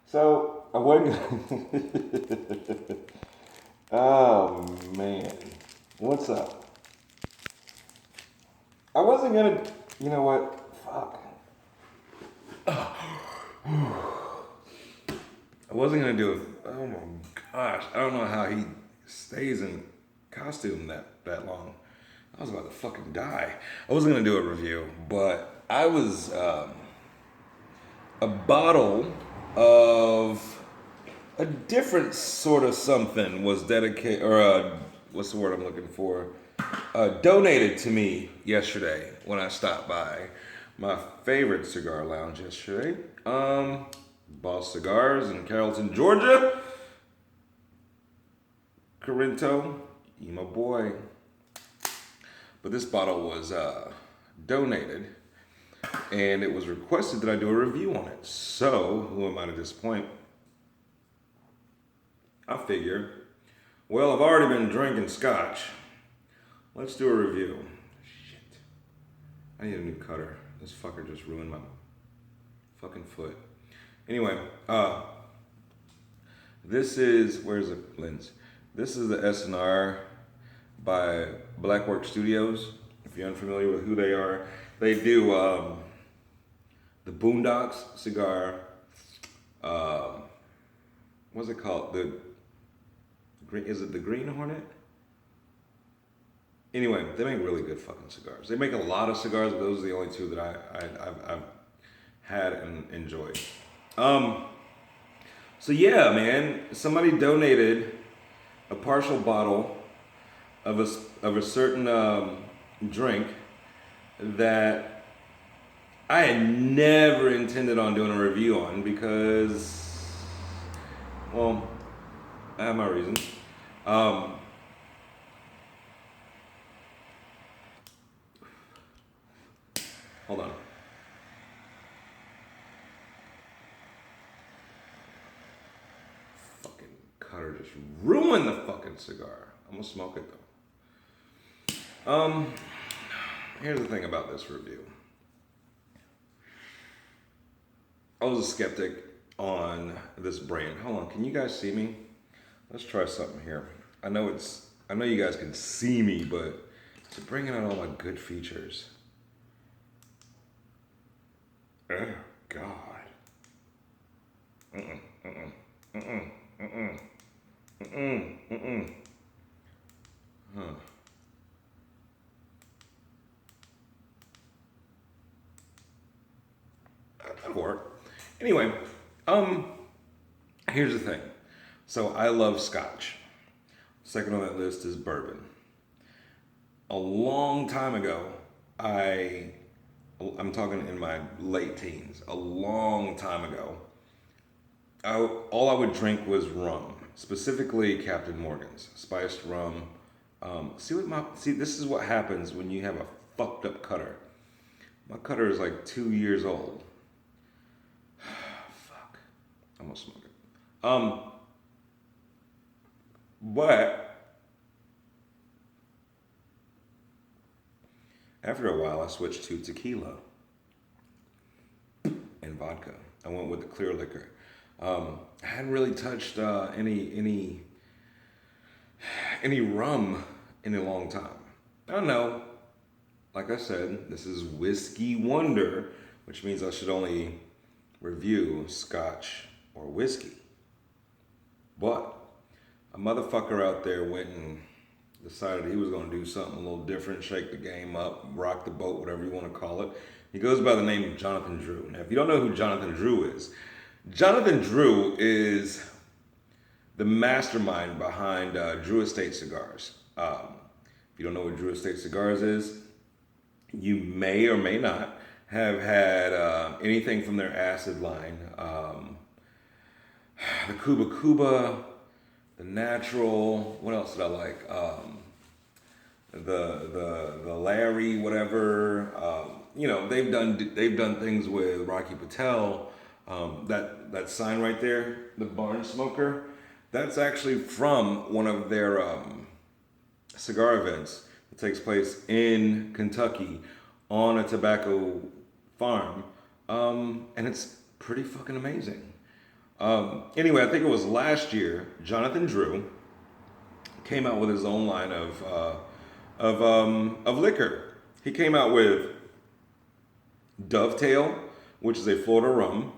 So I wasn't. Oh man, what's up? I wasn't gonna. You know what? Fuck. I wasn't gonna do it. Oh my gosh, I don't know how he stays in costume that long. I was about to fucking die. I wasn't gonna do a review, but I was a bottle of a different sort of something was dedicated, or what's the word I'm looking for? Donated to me yesterday when I stopped by my favorite cigar lounge yesterday. Boss Cigars in Carrollton, Georgia. Corinto, you my boy. But this bottle was donated, and it was requested that I do a review on it. So, who am I to disappoint? I figure, well, I've already been drinking scotch. Let's do a review. Shit. I need a new cutter. This fucker just ruined my fucking foot. Anyway, this is, where's the lens? This is the SNR by Blackwork Studios. If you're unfamiliar with who they are, they do the Boondocks cigar. What's it called? The green, is it the Green Hornet? Anyway, they make really good fucking cigars. They make a lot of cigars, but those are the only two that I've had and enjoyed. So yeah, man, somebody donated a partial bottle of a certain drink that I had never intended on doing a review on because, well, I have my reasons. Hold on. Fucking cutter just ruined the fucking cigar. I'm gonna smoke it though. Here's the thing about this review. I was a skeptic on this brand. Hold on, can you guys see me? Let's try something here. I know you guys can see me, but it's bringing out all my good features. Oh God. Huh. That'll work. Anyway, here's the thing. So I love scotch. Second on that list is bourbon. A long time ago, I'm talking in my late teens, a long time ago, all I would drink was rum, specifically Captain Morgan's, spiced rum. See, this is what happens when you have a fucked up cutter. My cutter is like 2 years old. Fuck. I'm gonna smoke it. But after a while, I switched to tequila and vodka. I went with the clear liquor. I hadn't really touched any rum in a long time. I don't know. Like I said, this is Whiskey Wonder, which means I should only review scotch or whiskey. But a motherfucker out there went and decided he was going to do something a little different, shake the game up, rock the boat, whatever you want to call it. He goes by the name of Jonathan Drew. Now, if you don't know who Jonathan Drew is the mastermind behind Drew Estate Cigars. If you don't know what Drew Estate Cigars is, you may or may not have had anything from their acid line. The Cuba, the Natural, what else did I like? The Larry, whatever. They've done things with Rocky Patel. That sign right there, the Barn Smoker, that's actually from one of their cigar events that takes place in Kentucky on a tobacco farm, and it's pretty fucking amazing. Anyway, I think it was last year, Jonathan Drew came out with his own line of liquor. He came out with Dovetail, which is a Florida rum,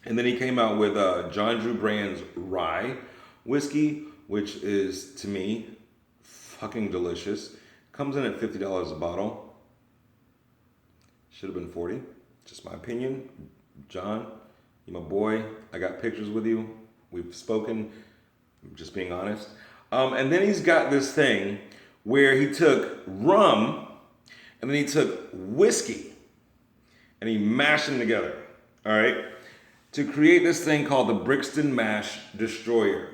and then he came out with John Drew Brand's Rye whiskey, which is to me fucking delicious. Comes in at $50 a bottle. Should have been 40. Just my opinion. John, you're my boy. I got pictures with you. We've spoken. I'm just being honest. And then he's got this thing where he took rum and then he took whiskey and he mashed them together. All right. To create this thing called the Brixton Mash Destroyer.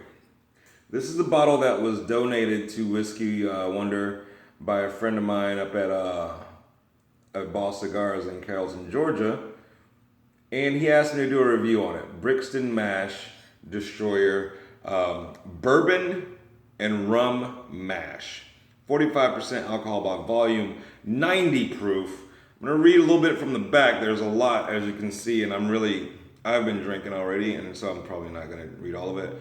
This is a bottle that was donated to Whiskey Wonder by a friend of mine up at Boss Cigars in Carrollton, Georgia. And he asked me to do a review on it. Brixton Mash Destroyer, bourbon and rum mash. 45% alcohol by volume, 90 proof. I'm gonna read a little bit from the back. There's a lot, as you can see, and I've been drinking already, and so I'm probably not gonna read all of it.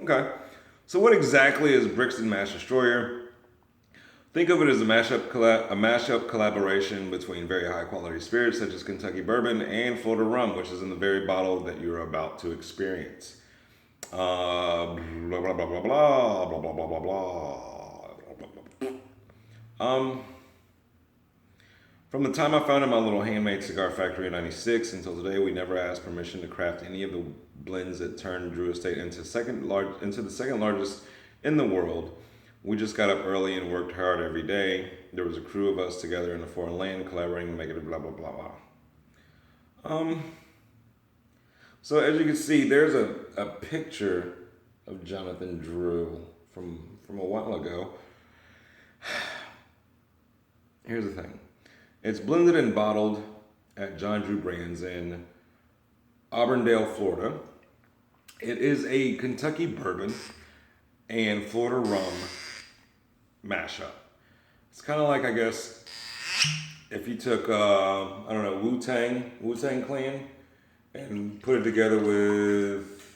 Okay, so what exactly is Brixton Mash Destroyer? Think of it as a mashup collaboration between very high quality spirits such as Kentucky Bourbon and Florida rum, which is in the very bottle that you're about to experience. Blah blah blah blah blah blah blah blah blah blah. From the time I founded my little handmade cigar factory in '96 until today, we never asked permission to craft any of the blends that turned Drew Estate into the second largest in the world. We just got up early and worked hard every day. There was a crew of us together in a foreign land collaborating to make it a blah blah blah blah. So as you can see, there's a picture of Jonathan Drew from a while ago. Here's the thing. It's blended and bottled at John Drew Brands in Auburndale, Florida. It is a Kentucky bourbon and Florida rum mashup. It's kind of like, I guess, if you took, I don't know, Wu-Tang Clan and put it together with,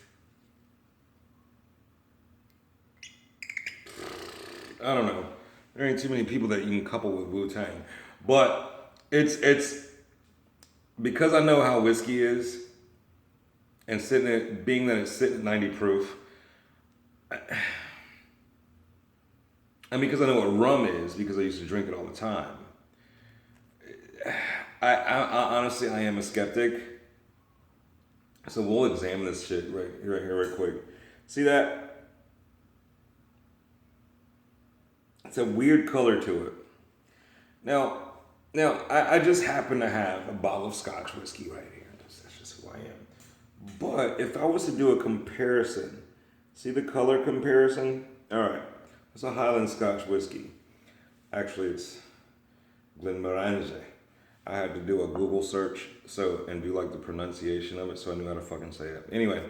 I don't know, there ain't too many people that you can couple with Wu-Tang. But it's because I know how whiskey is, and being that it's sitting at 90 proof, and because I know what rum is, because I used to drink it all the time, I honestly, I am a skeptic. So we'll examine this shit right here, right quick. See that? It's a weird color to it. Now, I just happen to have a bottle of Scotch whiskey right here. That's just who I am. But if I was to do a comparison, see the color comparison? All right, it's a Highland Scotch whiskey. Actually, it's Glenmorangie. I had to do a Google search and do like the pronunciation of it, so I knew how to fucking say it. Anyway,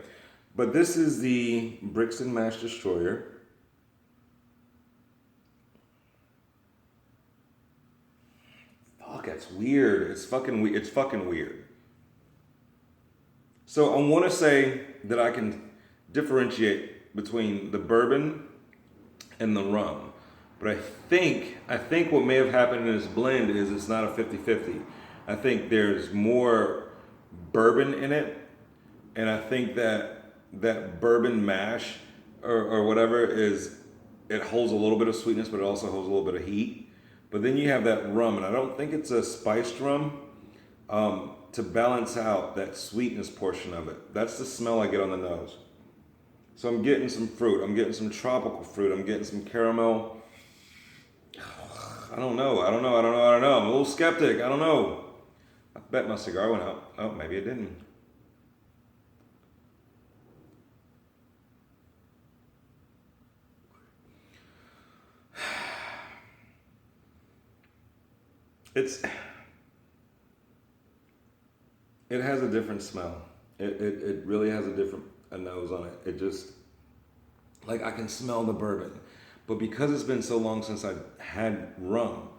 but this is the Brixton Mash Destroyer. Fuck, that's weird. It's fucking weird. So I want to say that I can differentiate between the bourbon and the rum. But I think what may have happened in this blend is it's not a 50-50. I think there's more bourbon in it, and I think that bourbon mash or whatever it holds a little bit of sweetness, but it also holds a little bit of heat. But then you have that rum, and I don't think it's a spiced rum to balance out that sweetness portion of it. That's the smell I get on the nose. So I'm getting some fruit. I'm getting some tropical fruit. I'm getting some caramel. I don't know. I'm a little skeptic. I don't know. I bet my cigar went out. Oh, maybe it didn't. It has a different smell. It really has a nose on it. It just, like, I can smell the bourbon. But because it's been so long since I had rum,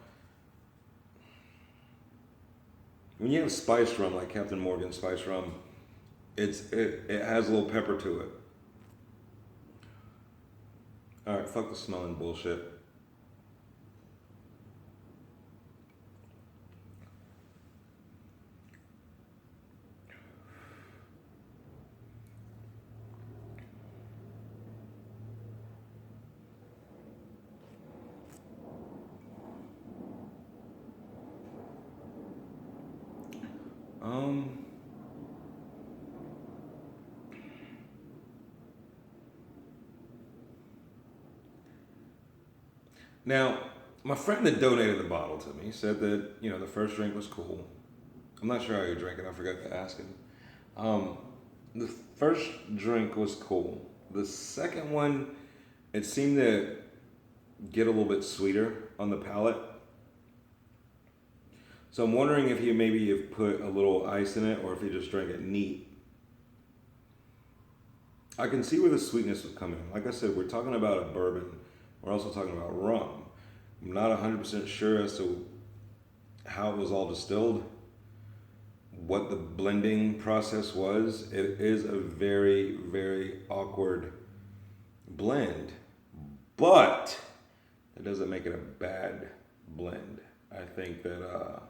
when you have spiced rum like Captain Morgan spiced rum, it has a little pepper to it. All right, fuck the smelling bullshit. Um, Now, my friend that donated the bottle to me said that, the first drink was cool. I'm not sure how you drank it. I forgot to ask him. Um, the first drink was cool. The second one, it seemed to get a little bit sweeter on the palate. So I'm wondering if he maybe have put a little ice in it or if he just drank it neat. I can see where the sweetness was coming. Like I said, we're talking about a bourbon. We're also talking about rum. I'm not 100% sure as to how it was all distilled, what the blending process was. It is a very, very awkward blend, but it doesn't make it a bad blend. I think that,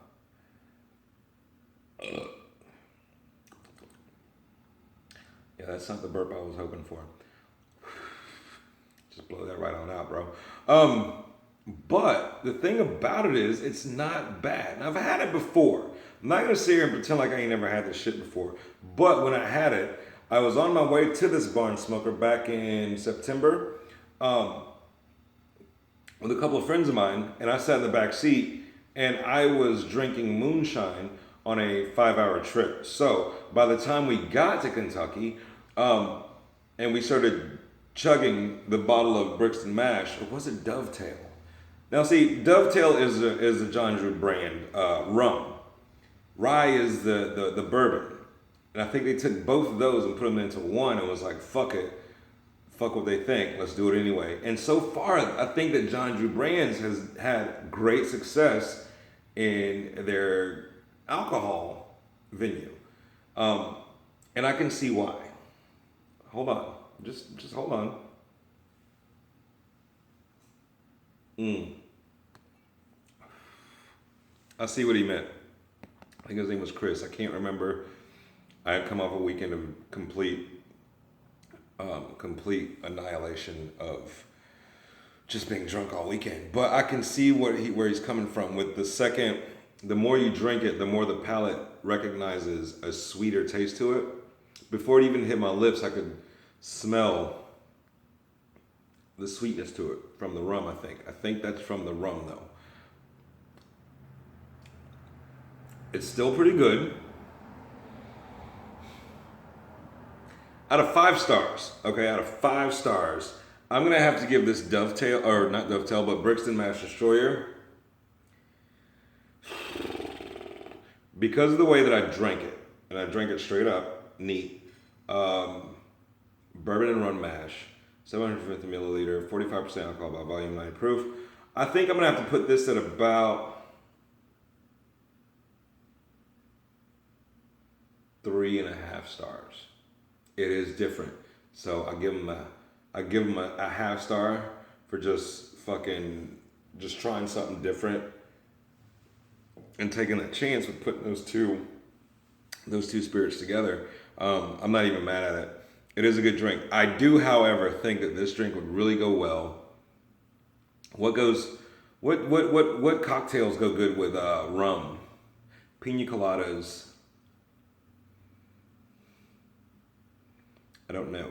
yeah, that's not the burp I was hoping for. Just blow that right on out, bro. But the thing about it is, it's not bad. Now, I've had it before. I'm not gonna sit here and pretend like I ain't never had this shit before. But when I had it, I was on my way to this barn smoker back in September with a couple of friends of mine, and I sat in the back seat, and I was drinking moonshine on a 5-hour trip. So by the time we got to Kentucky, and we started chugging the bottle of Brixton mash, or was it Dovetail? Now see, Dovetail is the John Drew brand rum. Rye is the bourbon. And I think they took both of those and put them into one and was like, fuck it. Fuck what they think. Let's do it anyway. And so far, I think that John Drew Brands has had great success in their alcohol venue. And I can see why. Hold on. Just hold on. I see what he meant. I think his name was Chris. I can't remember. I had come off a weekend of complete annihilation of just being drunk all weekend. But I can see where he's coming from. With the more you drink it, the more the palate recognizes a sweeter taste to it. Before it even hit my lips, I could smell the sweetness to it from the rum, I think. I think that's from the rum, though. It's still pretty good. Out of 5 stars, okay, out of 5 stars, I'm going to have to give this Dovetail, or not Dovetail, but Brixton Mash Destroyer, because of the way that I drank it, and I drank it straight up, neat, bourbon and rum mash, 750 milliliter, 45% alcohol by volume, 90 proof. I think I'm going to have to put this at about 3.5 stars. It is different. So I give him a half star for just trying something different and taking a chance with putting those two spirits together. I'm not even mad at it. It is a good drink. I do, however, think that this drink would really go well. What cocktails go good with rum? Pina coladas. I don't know.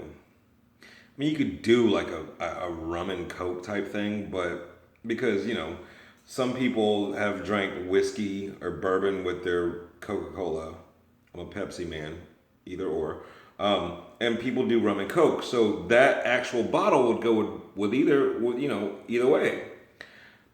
I mean, you could do like a rum and coke type thing, but because, some people have drank whiskey or bourbon with their Coca-Cola. I'm a Pepsi man, either or. And people do rum and coke. So that actual bottle would go with either way.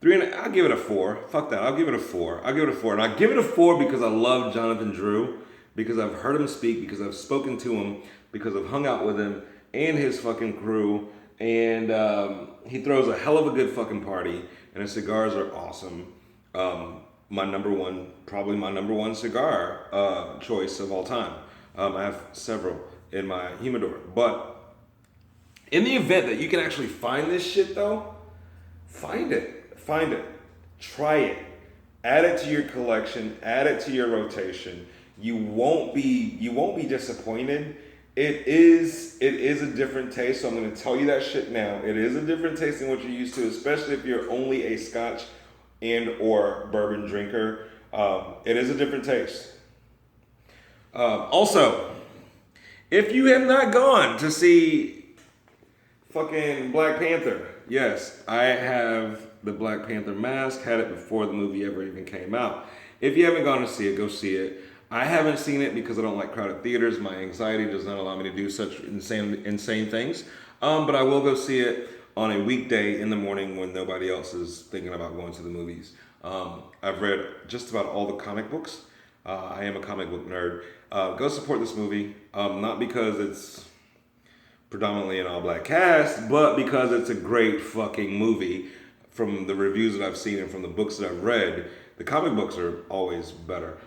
I'll give it a 4. Fuck that. I'll give it a 4. And I give it a 4 because I love Jonathan Drew, because I've heard him speak, because I've spoken to him, because I've hung out with him and his fucking crew, and he throws a hell of a good fucking party, and his cigars are awesome. Probably my number one cigar choice of all time. I have several in my humidor, but in the event that you can actually find this shit though, find it, try it, add it to your collection, add it to your rotation. You won't be disappointed. It is a different taste, so I'm gonna tell you that shit now. It is a different taste than what you're used to, especially if you're only a Scotch and or bourbon drinker. It is a different taste. Also, if you have not gone to see fucking Black Panther, yes, I have the Black Panther mask, had it before the movie ever even came out. If you haven't gone to see it, go see it. I haven't seen it because I don't like crowded theaters. My anxiety does not allow me to do such insane things. But I will go see it on a weekday in the morning when nobody else is thinking about going to the movies. I've read just about all the comic books. I am a comic book nerd. Go support this movie, not because it's predominantly an all-black cast, but because it's a great fucking movie. From the reviews that I've seen and from the books that I've read, the comic books are always better.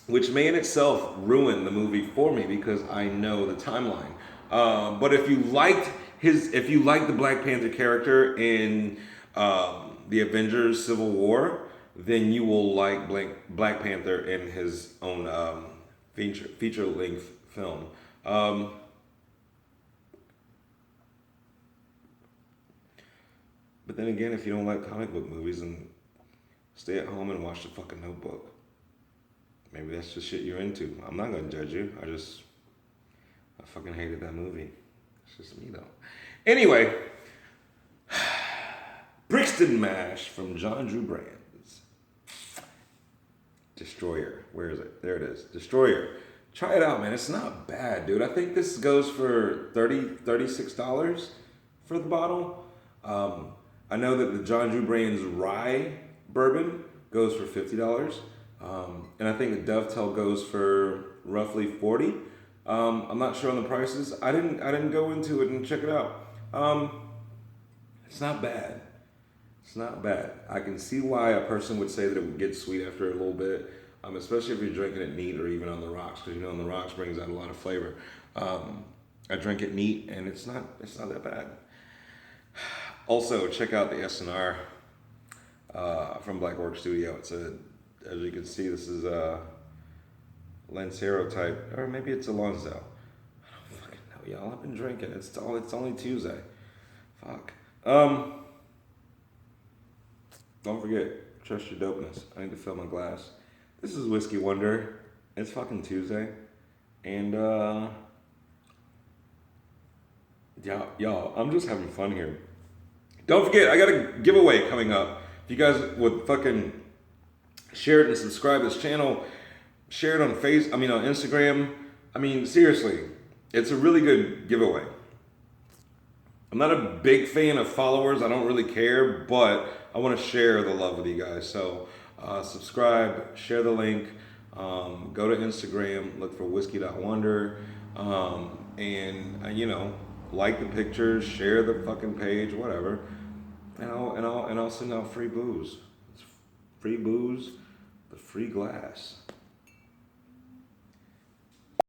Which may in itself ruin the movie for me because I know the timeline. But if you liked the Black Panther character in the Avengers Civil War, then you will like Black Panther in his own feature-length film. But then again, if you don't like comic book movies, then stay at home and watch The fucking Notebook. Maybe that's just shit you're into. I'm not gonna judge you. I fucking hated that movie. It's just me though. Anyway, Brixton Mash from John Drew Brands. Destroyer. Where is it? There it is. Destroyer. Try it out, man. It's not bad, dude. I think this goes for $36 for the bottle. I know that the John Drew Brands rye bourbon goes for $50. And I think the Dovetail goes for roughly $40. I'm not sure on the prices. I didn't go into it and check it out. It's not bad. It's not bad. I can see why a person would say that it would get sweet after a little bit, especially if you're drinking it neat or even on the rocks, because on the rocks brings out a lot of flavor. I drink it neat, and it's not that bad. Also, check out the SNR from Black Orc Studio. As you can see, this is a Lancero type, or maybe it's a Lonzo. I don't fucking know, y'all. I've been drinking. It's only Tuesday. Fuck. Don't forget, trust your dopeness. I need to fill my glass. This is Whiskey Wonder. It's fucking Tuesday, and y'all, I'm just having fun here. Don't forget, I got a giveaway coming up. If you guys would fucking share it and subscribe to this channel, share it on on Instagram. Seriously, it's a really good giveaway. I'm not a big fan of followers. I don't really care, but I want to share the love with you guys. So subscribe, share the link, go to Instagram, look for whiskey.wonder, and like the pictures, share the fucking page, whatever. And I'll send out free booze. It's free booze, the free glass.